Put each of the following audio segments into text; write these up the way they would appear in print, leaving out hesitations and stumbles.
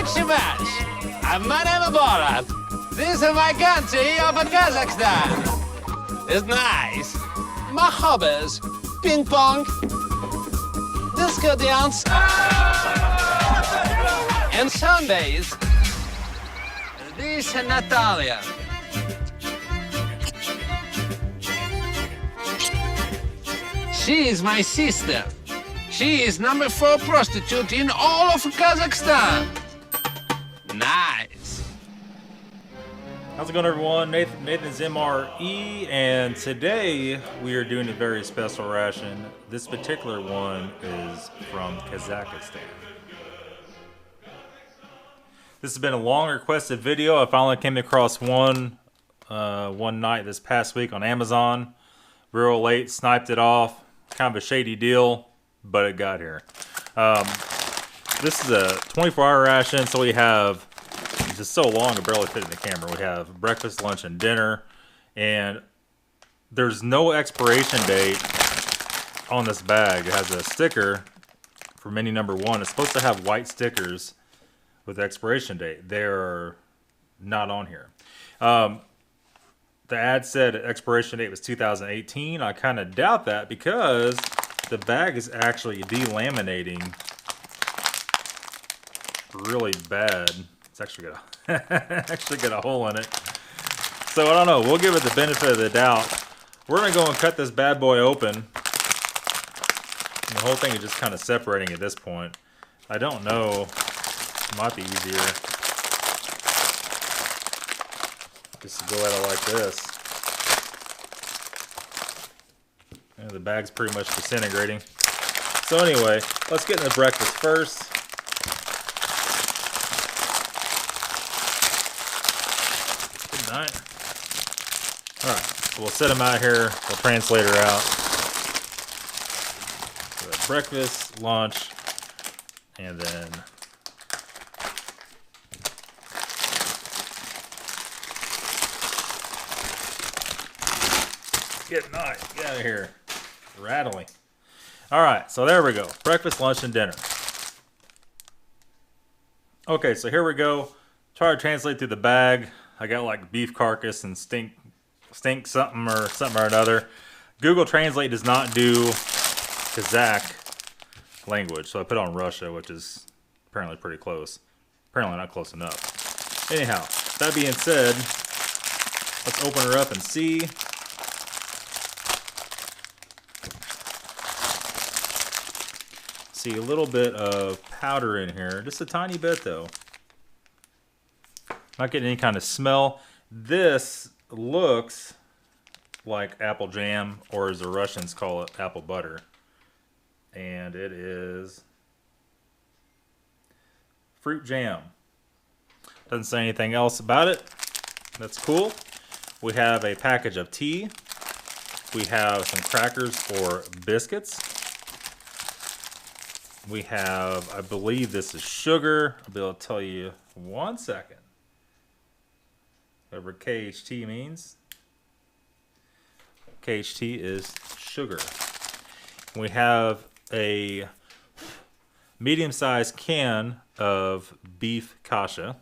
Як Shimash. My name is Borat. This is my country of Kazakhstan. It's nice. My hobbies, ping pong, disco dance, and Sundays. This is Natalia. She is my sister. She is number 4 prostitute in all of Kazakhstan. Nice. How's it going, everyone? Nathan's MRE, and today we are doing a very special ration. This particular one is from Kazakhstan. This has been a long requested video. I finally came across one night this past week on Amazon. Real late, sniped it off. Kind of a shady deal, but it got here. This is a 24-hour ration, so we have, it's just so long it barely fit in the camera. We have breakfast, lunch, and dinner, and there's no expiration date on this bag. It has a sticker for menu number 1. It's supposed to have white stickers with expiration date. They're not on here. The ad said expiration date was 2018. I kind of doubt that because the bag is actually delaminating really bad. It's actually got a hole in it. So I don't know. We'll give it the benefit of the doubt. We're gonna go and cut this bad boy open. And the whole thing is just kind of separating at this point. I don't know. It might be easier just to go at it like this. And the bag's pretty much disintegrating. So anyway, let's get into breakfast first. Good night. Alright, so we'll set them out here. We'll translate her out. So breakfast, lunch, and then get out of here. Rattling. Alright, so there we go. Breakfast, lunch, and dinner. Okay, so here we go. Try to translate through the bag. I got like beef carcass and stink something or another. Google Translate does not do Kazakh language, so I put on Russia, which is apparently pretty close. Apparently not close enough. Anyhow, that being said, let's open her up and see. See a little bit of powder in here, just a tiny bit though. Not getting any kind of smell. This looks like apple jam, or as the Russians call it, apple butter. And it is fruit jam. Doesn't say anything else about it. That's cool. We have a package of tea. We have some crackers or biscuits. We have, I believe this is sugar. I'll be able to tell you 1 second. Whatever KHT means. KHT is sugar. We have a medium-sized can of beef kasha.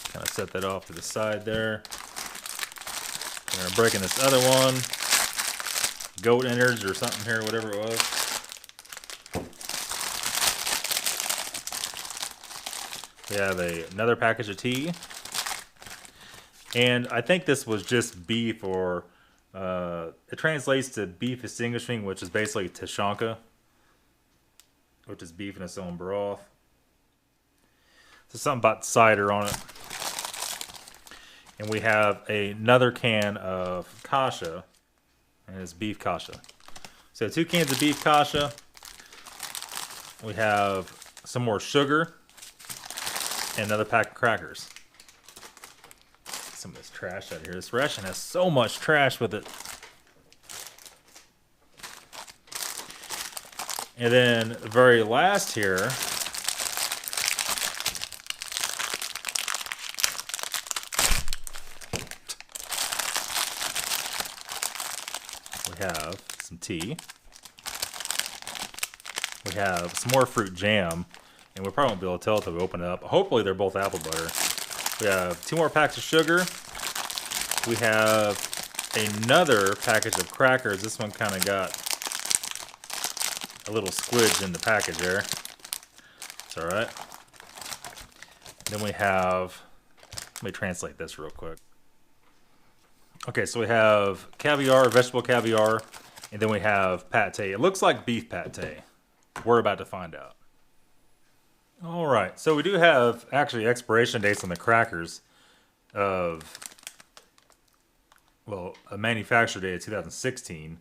Kind of set that off to the side there. We're gonna break in this other one. Goat innards or something here, whatever it was. We have another package of tea. And I think this was just beef, or it translates to beef extinguishing, which is basically tashanka, which is beef in its own broth. So something about cider on it. And we have another can of kasha. And it's beef kasha. So 2 cans of beef kasha. We have some more sugar. And another pack of crackers. Some of this trash out here. This ration has so much trash with it. And then the very last here. We have some tea. We have some more fruit jam. And we probably won't be able to tell until we open it up. Hopefully they're both apple butter. We have 2 more packs of sugar. We have another package of crackers. This one kind of got a little squidge in the package there. It's all right. Then we have, let me translate this real quick. Okay, so we have caviar, vegetable caviar, and then we have pate. It looks like beef pate. We're about to find out. All right, so we do have actually expiration dates on the crackers of, well, a manufacture date of 2016.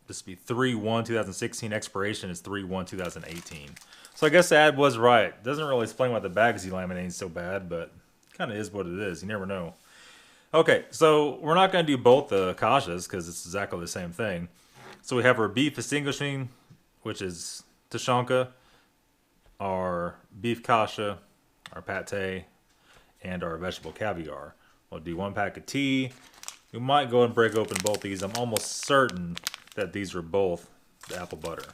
This would be 3/1/2016. Expiration is 3/1/2018. So I guess the ad was right. Doesn't really explain why the bag's delaminating so bad, but kind of is what it is. You never know. Okay, so we're not going to do both the kashas because it's exactly the same thing. So we have our beef extinguishing, which is Tashanka, our beef kasha, our pate, and our vegetable caviar. We'll do 1 pack of tea. We might go and break open both these. I'm almost certain that these are both the apple butter.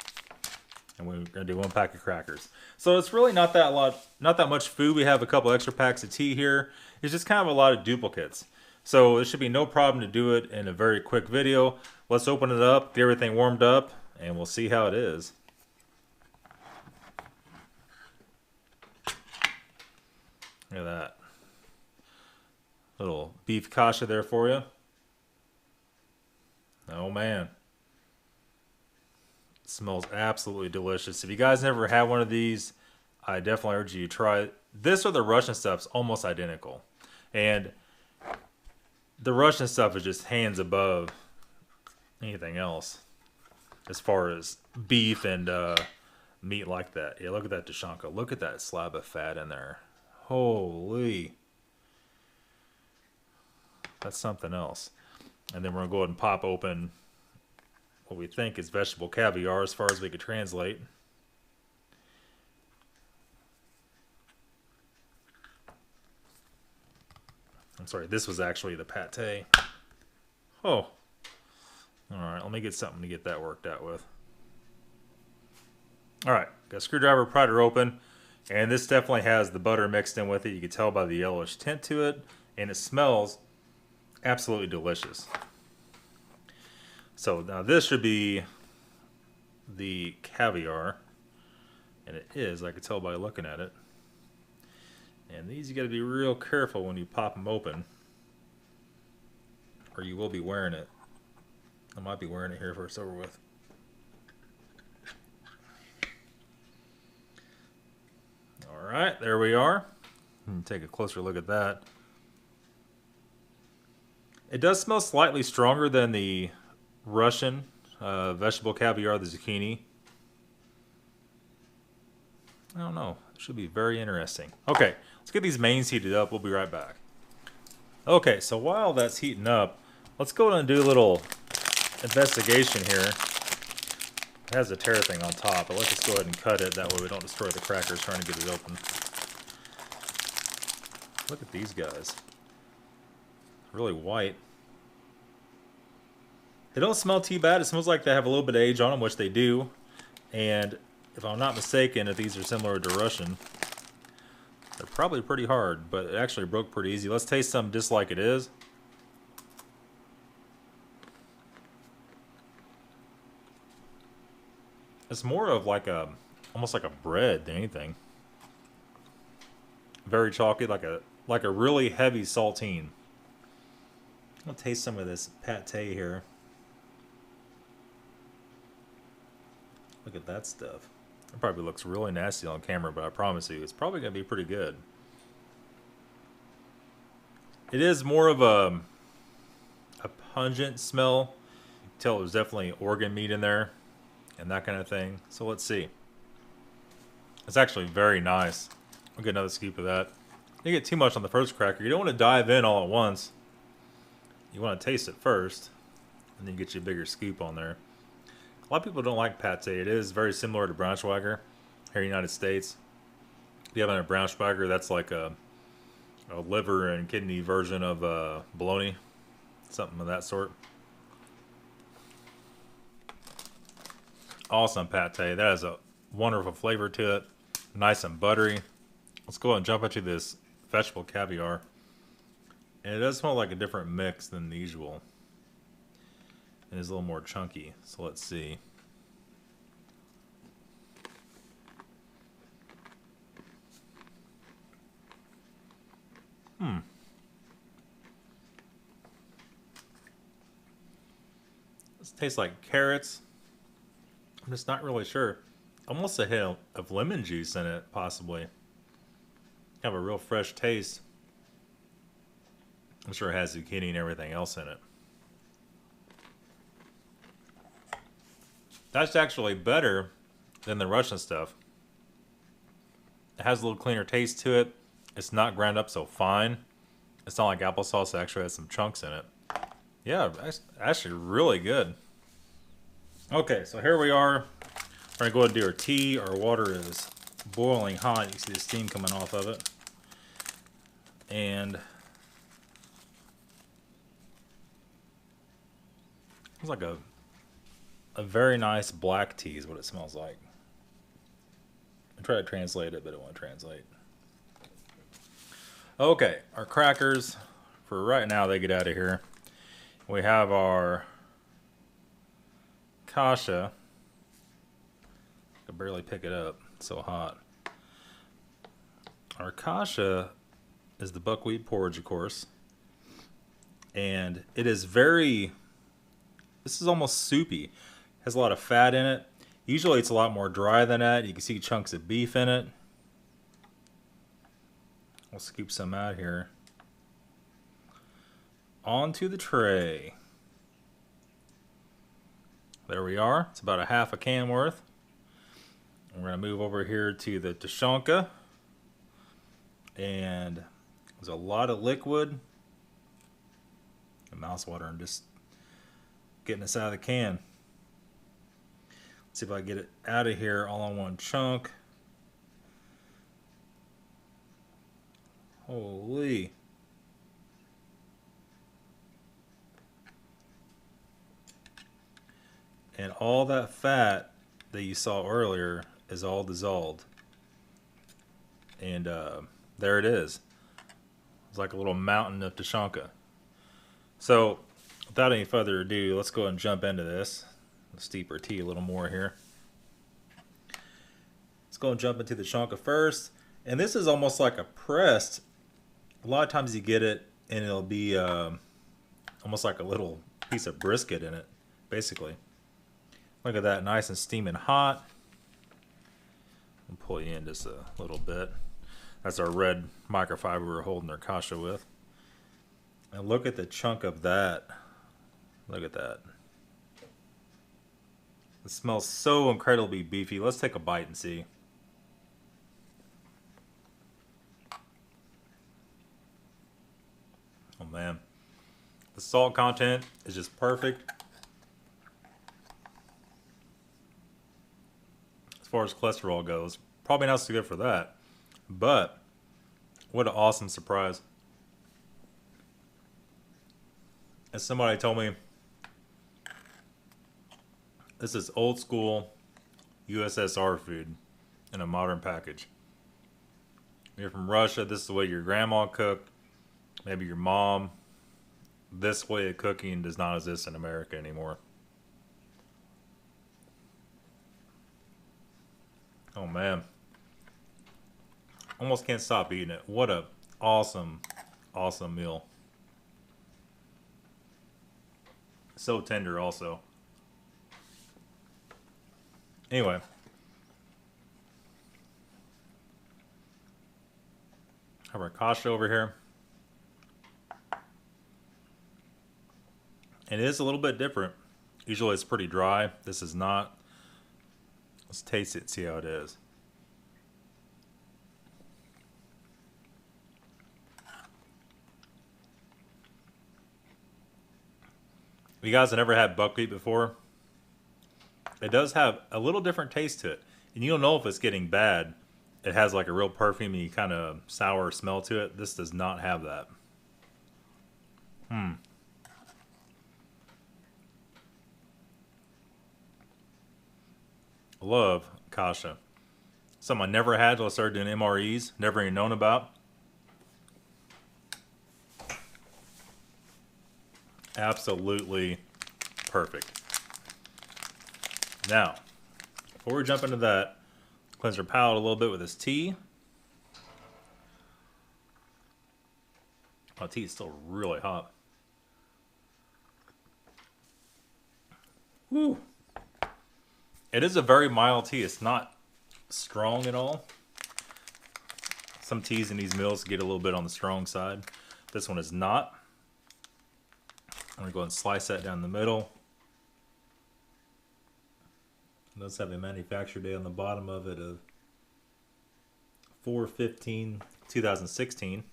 And we're going to do 1 pack of crackers. So it's really not that much food. We have a couple extra packs of tea here. It's just kind of a lot of duplicates. So it should be no problem to do it in a very quick video. Let's open it up, get everything warmed up, and we'll see how it is. Look at that. Little beef kasha there for you. Oh man. It smells absolutely delicious. If you guys never had one of these, I definitely urge you to try it. This or the Russian stuff's almost identical. And the Russian stuff is just hands above anything else as far as beef and meat like that. Yeah, look at that Tashanka. Look at that slab of fat in there. Holy. That's something else. And then we're going to go ahead and pop open what we think is vegetable caviar as far as we could translate. I'm sorry, this was actually the pate. Oh. Alright, let me get something to get that worked out with. Alright, got a screwdriver, pried her open. And this definitely has the butter mixed in with it. You can tell by the yellowish tint to it. And it smells absolutely delicious. So now this should be the caviar. And it is, I can tell by looking at it. And these you got to be real careful when you pop them open, or you will be wearing it. I might be wearing it here for it's over with. All right, there we are. Take a closer look at that. It does smell slightly stronger than the Russian vegetable caviar, the zucchini. I don't know. It should be very interesting. Okay, let's get these mains heated up. We'll be right back. Okay, so while that's heating up, let's go and do a little investigation here. It has a tear thing on top, but let's just go ahead and cut it. That way we don't destroy the crackers trying to get it open. Look at these guys. Really white. They don't smell too bad. It smells like they have a little bit of age on them, which they do. And if I'm not mistaken, if these are similar to Russian, they're probably pretty hard, but it actually broke pretty easy. Let's taste some just like it is. It's more of like almost like a bread than anything. Very chalky, like a really heavy saltine. I'll taste some of this pate here. Look at that stuff. It probably looks really nasty on camera, but I promise you, it's probably going to be pretty good. It is more of a pungent smell. You can tell there's definitely organ meat in there and that kind of thing. So let's see. It's actually very nice. I'll get another scoop of that. You get too much on the first cracker. You don't want to dive in all at once. You want to taste it first, and then you get you a bigger scoop on there. A lot of people don't like pate. It is very similar to Braunschweiger here in the United States. If you have a Braunschweiger, that's like a liver and kidney version of bologna, something of that sort. Awesome pate. That is a wonderful flavor to it. Nice and buttery. Let's go ahead and jump into this vegetable caviar. And it does smell like a different mix than the usual. And it's a little more chunky. So let's see. This tastes like carrots. I'm just not really sure. Almost a hint of lemon juice in it, possibly. Have a real fresh taste. I'm sure it has zucchini and everything else in it. That's actually better than the Russian stuff. It has a little cleaner taste to it. It's not ground up so fine. It's not like applesauce. It actually has some chunks in it. Yeah, that's actually really good. Okay, so here we are. We're going to go ahead and do our tea. Our water is boiling hot. You can see the steam coming off of it. And it's like a very nice black tea is what it smells like. I try to translate it, but it won't translate. Okay, our crackers, for right now, they get out of here. We have our kasha. I can barely pick it up, it's so hot. Our kasha is the buckwheat porridge, of course. And it is very, this is almost soupy. It has a lot of fat in it. Usually it's a lot more dry than that. You can see chunks of beef in it. We'll scoop some out here. Onto the tray. There we are. It's about a half a can worth. We're going to move over here to the tushonka. And there's a lot of liquid. And mouse water. I'm just getting this out of the can. Let's see if I can get it out of here all in one chunk. Holy. And all that fat that you saw earlier is all dissolved. And there it is. It's like a little mountain of tushonka. So, without any further ado, let's go ahead and jump into this. Let's steep our tea a little more here. Let's go and jump into the tushonka first. And this is almost like a pressed. A lot of times you get it and it'll be almost like a little piece of brisket in it, basically. Look at that, nice and steaming hot. I'll pull you in just a little bit. That's our red microfiber we're holding our kasha with. And look at the chunk of that. Look at that. It smells so incredibly beefy. Let's take a bite and see. Oh man. The salt content is just perfect. As far as cholesterol goes, probably not so good for that. But what an awesome surprise. As somebody told me, this is old school USSR food in a modern package. You're from Russia, this is the way your grandma cooked, maybe your mom. This way of cooking does not exist in America anymore. Oh man. Almost can't stop eating it. What a awesome, awesome meal. So tender also. Anyway. Have our kasha over here. And it is a little bit different. Usually it's pretty dry. This is not. Let's taste it and see how it is. If you guys have never had buckwheat before, it does have a little different taste to it. And you don't know if it's getting bad. It has like a real perfumey kind of sour smell to it. This does not have that. I love Kasha. Something I never had until I started doing MREs. Never even known about. Absolutely perfect. Now, before we jump into that, cleanse our palate a little bit with this tea. Oh, tea is still really hot. Woo. It is a very mild tea. It's not strong at all. Some teas in these mills get a little bit on the strong side. This one is not. I'm going to go ahead and slice that down the middle. It does have a manufacture date on the bottom of it of 4/15/2016.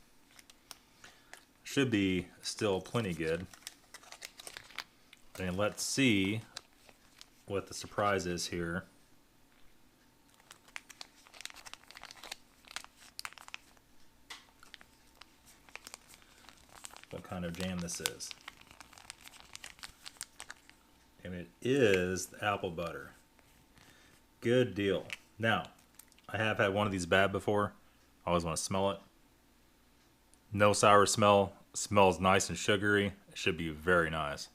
Should be still plenty good. And let's see what the surprise is here. What kind of jam this is. And it is the apple butter. Good deal. Now, I have had one of these bad before. I always want to smell it. No sour smell. Smells nice and sugary. It should be very nice.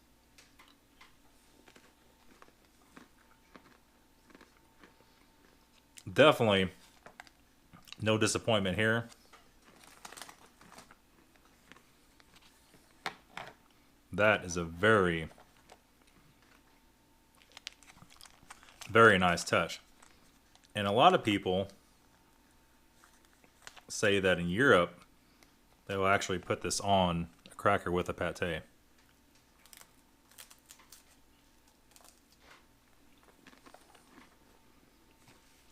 Definitely no disappointment here. That is a very, very nice touch. And a lot of people say that in Europe, they will actually put this on a cracker with a pate.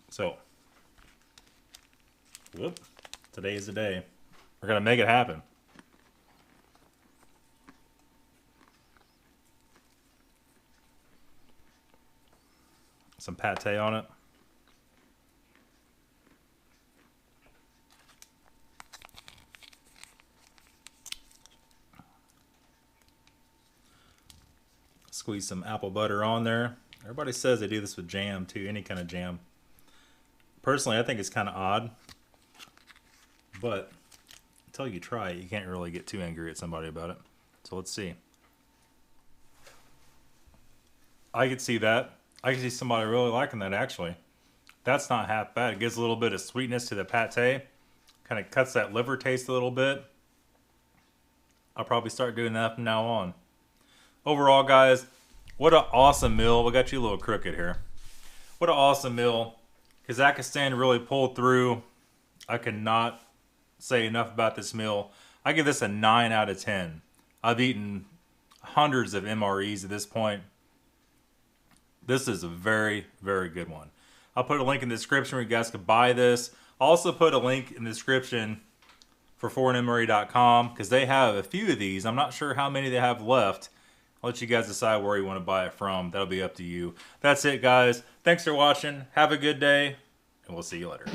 So, whoop, today is the day. We're going to make it happen. Some pate on it. Squeeze some apple butter on there. Everybody says they do this with jam too, any kind of jam. Personally, I think it's kind of odd, but until you try it, you can't really get too angry at somebody about it. So let's see. I could see that. I could see somebody really liking that, actually. That's not half bad. It gives a little bit of sweetness to the pate. Kind of cuts that liver taste a little bit. I'll probably start doing that from now on. Overall, guys, what an awesome meal. We got you a little crooked here. What an awesome meal. Kazakhstan really pulled through. I cannot say enough about this meal. I give this a 9 out of 10. I've eaten hundreds of MREs at this point. This is a very, very good one. I'll put a link in the description where you guys can buy this. I'll also put a link in the description for foreignmre.com because they have a few of these. I'm not sure how many they have left. I'll let you guys decide where you want to buy it from. That'll be up to you. That's it, guys. Thanks for watching. Have a good day, and we'll see you later.